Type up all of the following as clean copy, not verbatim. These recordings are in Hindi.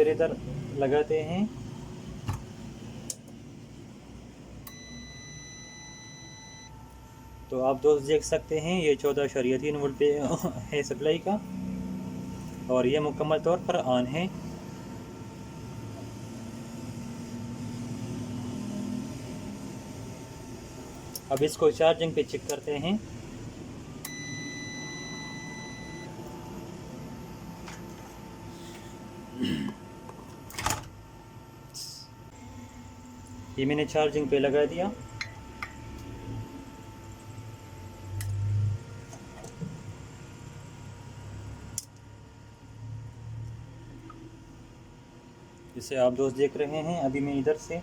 फिर इधर लगाते हैं। तो आप दोस्त देख सकते हैं ये 14.3 वोल्ट पे है सप्लाई का, और ये मुकम्मल तौर पर ऑन है। अब इसको चार्जिंग पे चेक करते हैं। ये मैंने चार्जिंग पे लगा दिया। जिसे आप दोस्त देख रहे हैं, अभी मैं इधर से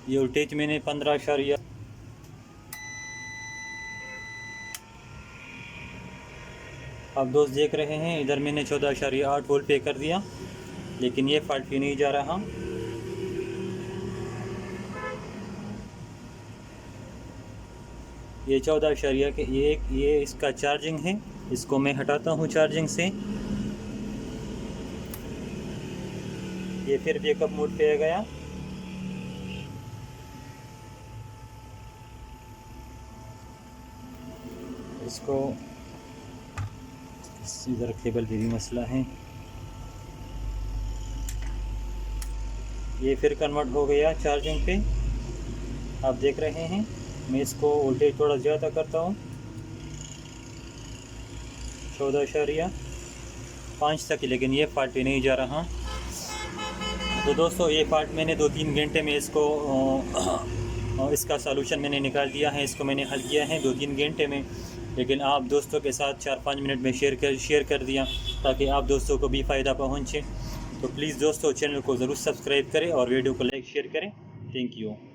ये वोल्टेज मैंने 15 आप दोस्त देख रहे हैं, इधर मैंने 14.8 वोल्ट पे कर दिया, लेकिन ये फॉल्ट भी नहीं जा रहा। ये 14 के ये इसका चार्जिंग है। इसको मैं हटाता हूँ चार्जिंग से। ये फिर बैकअप मोड पे आ गया। इसको इधर केबल पे भी मसला है। ये फिर कन्वर्ट हो गया चार्जिंग पे। आप देख रहे हैं, मैं इसको वोल्टेज थोड़ा ज़्यादा करता हूँ, 14.5 तक, लेकिन ये फॉल्ट ही नहीं जा रहा। तो दोस्तों, ये फॉल्ट मैंने 2-3 घंटे में इसका सलूशन मैंने निकाल दिया है। इसको मैंने हल किया है 2-3 घंटे में, लेकिन आप दोस्तों के साथ 4-5 मिनट में शेयर कर दिया ताकि आप दोस्तों को भी फ़ायदा पहुँचे। तो प्लीज़ दोस्तों, चैनल को ज़रूर सब्सक्राइब करें और वीडियो को लाइक शेयर करें। Thank you.